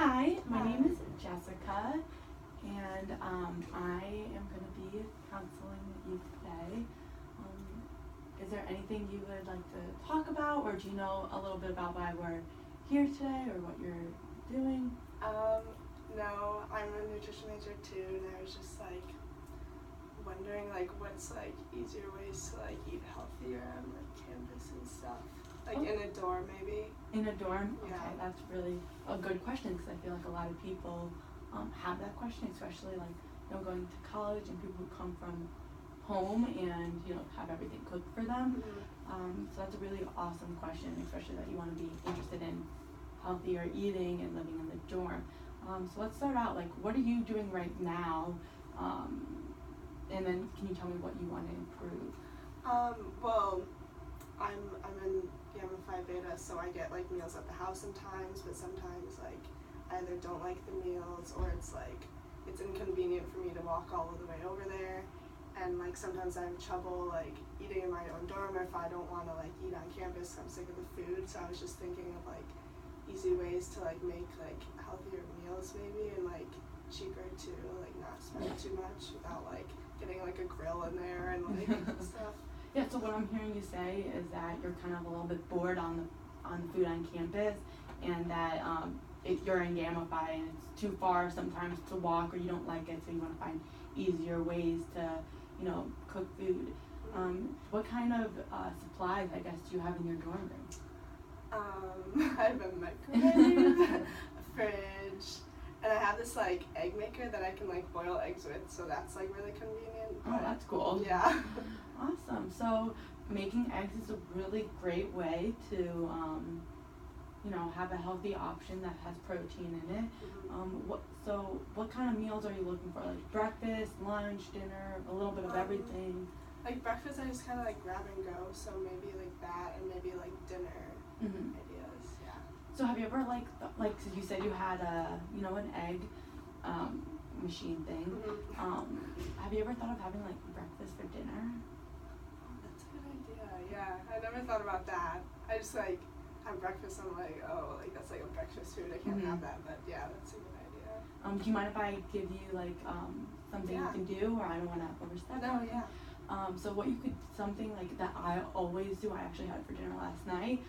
Hi, my name is Jessica, and I am going to be counseling you today. Is there anything you would like to talk about, or do you know a little bit about why we're here today, or what you're doing? No, I'm a nutrition major too, and I was just like wondering what's easier ways to eat healthier on campus and stuff, in a dorm maybe. In a dorm? Yeah. Okay, that's really a good question, because I feel like a lot of people have that question, especially going to college and people who come from home and have everything cooked for them. Mm-hmm. So that's a really awesome question, especially that you want to be interested in healthier eating and living in the dorm. So let's start out, what are you doing right now? And then can you tell me what you want to improve? Well, I'm in Gamma Phi Beta, so I get meals at the house sometimes, but sometimes I either don't like the meals, or it's inconvenient for me to walk all the way over there, and sometimes I have trouble eating in my own dorm, or if I don't want to eat on campus, I'm sick of the food. So I was just thinking of easy ways to make healthier meals maybe, and cheaper too, not spend too much without getting a grill in there and stuff. Yeah, so what I'm hearing you say is that you're kind of a little bit bored on the food on campus, and that if you're in Gamma Phi and it's too far sometimes to walk, or you don't like it, so you want to find easier ways to cook food. What kind of supplies, I guess, do you have in your dorm room? I have a microwave, a fridge, and I have this egg maker that I can boil eggs with, so that's really convenient. Oh, that's cool. Yeah. Awesome. So making eggs is a really great way to have a healthy option that has protein in it. Mm-hmm. What kind of meals are you looking for? Breakfast, lunch, dinner, a little bit of everything? Breakfast I just kind of grab and go, so maybe that, and maybe dinner ideas. Yeah. So have you ever so you said you had an egg machine thing. Mm-hmm. Have you ever thought of having breakfast for dinner? Oh, that's a good idea. Yeah, I never thought about that. I just have breakfast. I'm that's a breakfast food. I can't have that, but yeah, that's a good idea. Do you mind if I give you something you can do, or I don't want to overstep? No, yeah. So what you could, something that I always do, I actually had it for dinner last night,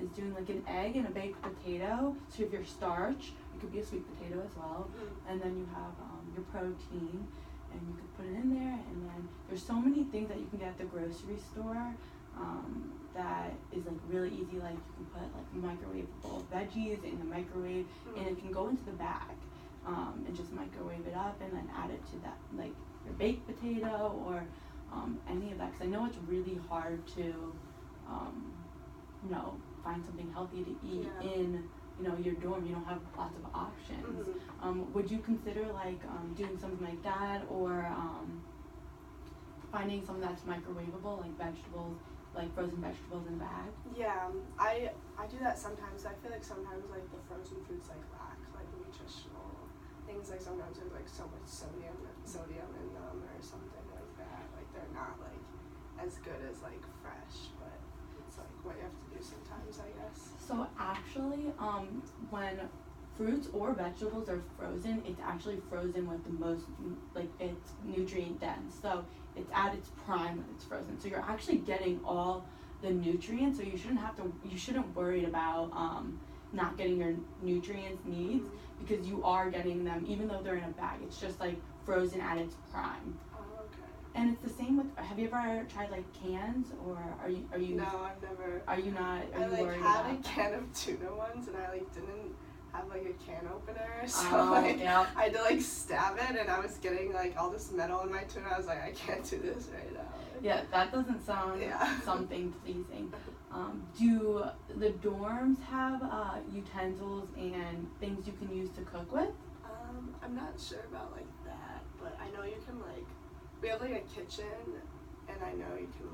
is doing an egg and a baked potato. So you have your starch, it could be a sweet potato as well, and then you have your protein, and you could put it in there, and then there's so many things that you can get at the grocery store that is really easy. You can put microwavable veggies in the microwave, and it can go into the bag, and just microwave it up, and then add it to that, your baked potato, or any of that, because I know it's really hard to find something healthy to eat in your dorm. You don't have lots of options. Would you consider doing something like that, or finding something that's microwavable, vegetables, frozen vegetables in a bag? Yeah, I do that sometimes. I feel sometimes the frozen foods lack nutritional things. Sometimes there's so much sodium in them, or something like that. They're not as good as fresh, but it's what you have to do sometimes, I guess. So actually, when fruits or vegetables are frozen, it's actually frozen with the most, it's nutrient dense. So it's at its prime when it's frozen. So you're actually getting all the nutrients. So you shouldn't worry about not getting your nutrients needs, because you are getting them even though they're in a bag. It's just frozen at its prime. Oh, okay. And it's the same with, have you ever tried cans, or are you No, I've never. Are you worried had about a can of tuna once, and I didn't have a can opener, so yeah. I had to stab it, and I was getting all this metal in my tuna. I was I can't do this right now. Yeah, that doesn't sound something pleasing. Do the dorms have utensils and things you can use to cook with? I'm not sure about that, but I know you can we have a kitchen, and I know you can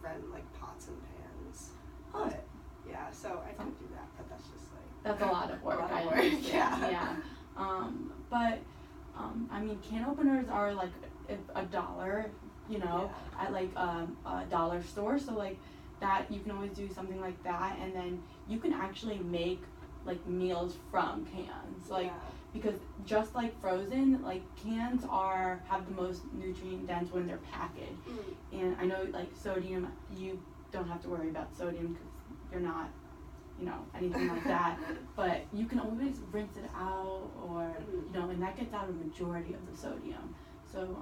rent pots and pans. Oh. But yeah, so I could do that, but that's just that's a lot of work. I understand. Yeah. But I mean, can openers are $1, at a dollar store. So that you can always do something like that, and then you can actually make like meals from cans, like Yeah. because just like frozen, like cans have the most nutrient dense when they're packaged. And I know like sodium, you don't have to worry about sodium because you're not, anything like that. But you can always rinse it out, or and that gets out a majority of the sodium. So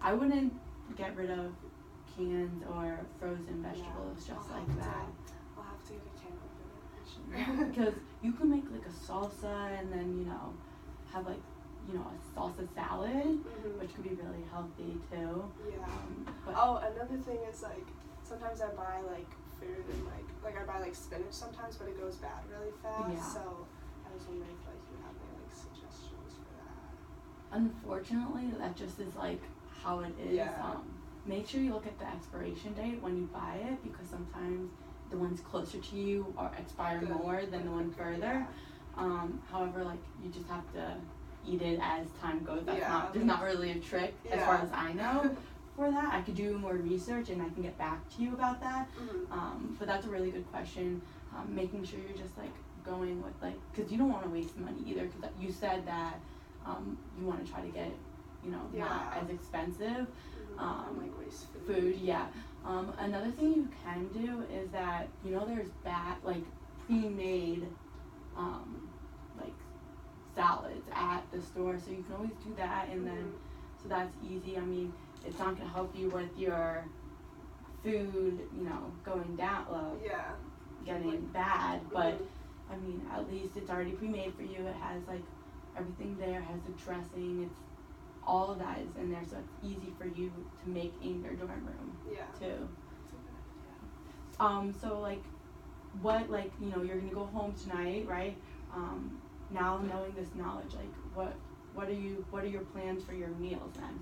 I wouldn't get rid of cans or frozen vegetables just like that. I'll have to get a can opener. Because you can make like a salsa and then have like a salsa salad, which could be really healthy too. Yeah. But Another thing is like sometimes I buy like food and like I buy like spinach sometimes, but it goes bad really fast. Yeah. So I was wondering if like you have any like suggestions for that. unfortunately, that just is like how it is. Yeah. Make sure you look at the expiration date when you buy it, because sometimes the ones closer to you are expire more than the one further. Yeah. However, like you just have to eat it as time goes. Yeah. There's not really a trick as Yeah. far as I know for that. I could do more research and I can get back to you about that. But that's a really good question. Making sure you're just like going with because you don't want to waste money either, because you said that you want to try to get not as expensive Like waste food. Yeah. Another thing you can do is that there's pre-made like salads at the store, so you can always do that, and then so that's easy. I mean, it's not going to help you with your food going down, getting bad, but I mean, at least it's already pre-made for you. It has like everything there, it has the dressing, it's all of that is in there, so it's easy for you to make in your dorm room too. So like what you're gonna go home tonight, right? Now knowing this knowledge, like what are your plans for your meals then?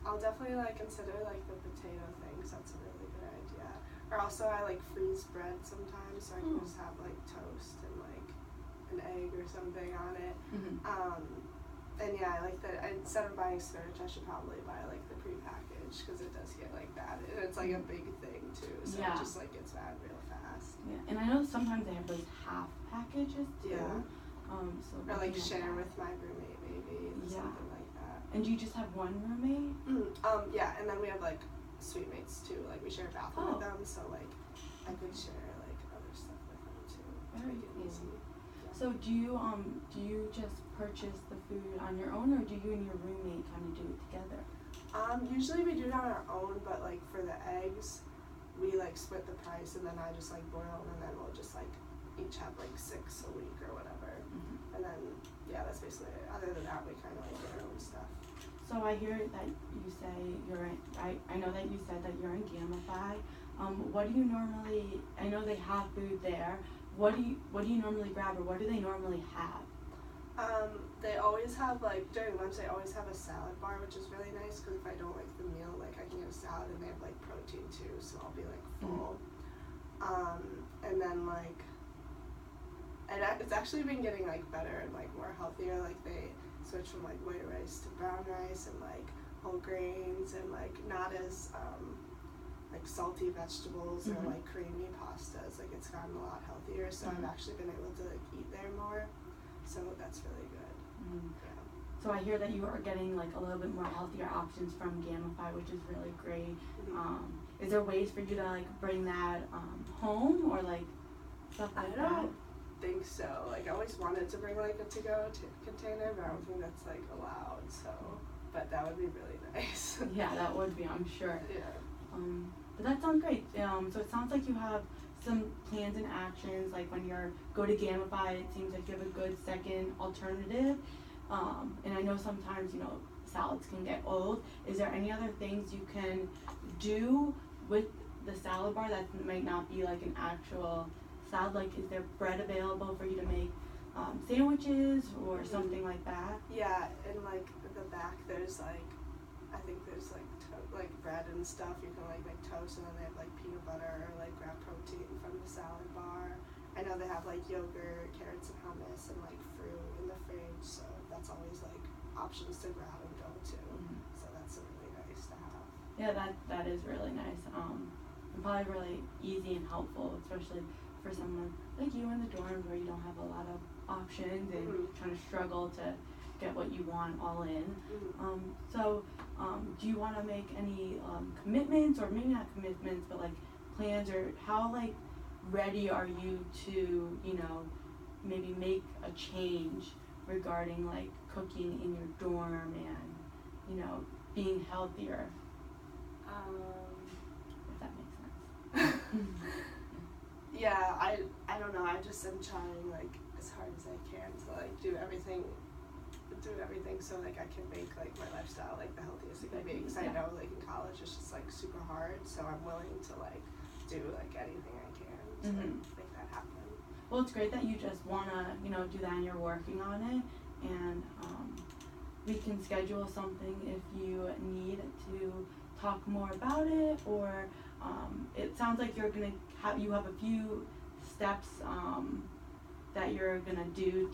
I'll definitely consider the potato things. That's a really good idea. Or also I freeze bread sometimes, so I can just have toast and an egg or something on it. And yeah, I like that. Instead of buying spinach, I should probably buy the prepackaged, because it does get bad. And it's a big thing too, so it just gets bad real fast. Yeah, and I know sometimes they have those half packages too. Yeah. So or share with my roommate maybe, something like that. And do you just have one roommate? Yeah, and then we have suite mates too. We share a bathroom with them, so I could share other stuff with them too to make it easy. Yeah. So do you just purchase the food on your own, or do you and your roommate kind of do it together? Usually we do it on our own, but for the eggs, we split the price, and then I just boil them, and then we'll just each have 6 a week or whatever. And then that's basically it. Other than that, we kind of get our own stuff. So I hear that you say you're in, I know that you said that you're in Gamify. What do you normally? I know they have food there. What do you normally grab, or what do they normally have? They always have during lunch they always have a salad bar, which is really nice, because if I don't like the meal, I can get a salad, and they have protein too, so I'll be full. And then and it's actually been getting better and more healthier. They switch from white rice to brown rice, and whole grains, and not as salty vegetables or creamy pastas. It's gotten a lot healthier, so I've actually been able to eat there more, so that's really good. Yeah. So I hear that you are getting a little bit more healthier options from Gamify, which is really great. Is there ways for you to bring that home, or stuff like that? I don't think so. I always wanted to bring a to-go container, but I don't think that's allowed. So, but that would be really nice. Yeah, that would be, I'm sure. Yeah. But that sounds great. So it sounds like you have some plans and actions. When you go to Gamify, it seems like you have a good second alternative. And I know sometimes salads can get old. Is there any other things you can do with the salad bar that might not be an actual salad? Is there bread available for you to make sandwiches or something like that? Yeah, in the back there's I think there's bread and stuff. You can make toast, and then they have peanut butter, or grab protein from the salad bar. I know they have yogurt, carrots, and hummus, and fruit in the fridge, so that's always options to grab and go to. So that's really nice to have. Yeah, that is really nice. And probably really easy and helpful, especially for someone like you in the dorms where you don't have a lot of options and trying to struggle to get what you want all in. So do you want to make any commitments, or maybe not commitments, but like plans, or how like ready are you to, you know, maybe make a change regarding like cooking in your dorm and, you know, being healthier, if that makes sense? Yeah, I don't know, I just am trying like as hard as I can to like do everything so like I can make like my lifestyle like the healthiest it can be, because I know like in college it's just like super hard, so I'm willing to like do like anything I can to like, make that happen. Well, it's great that you just wanna, you know, do that and you're working on it, and we can schedule something if you need to talk more about it, or it sounds like you're gonna have a few steps that you're gonna do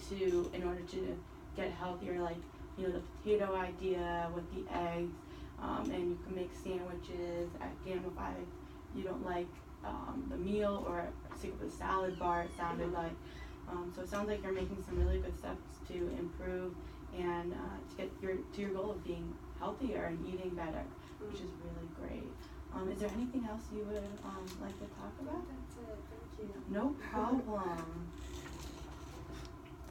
in order to get healthier, like, you know, the potato idea with the eggs, and you can make sandwiches. Again, if you don't like the meal, or stick with a salad bar, it sounded like. So it sounds like you're making some really good steps to improve and to get to your goal of being healthier and eating better, which is really great. Is there anything else you would like to talk about? That's it, thank you. No problem.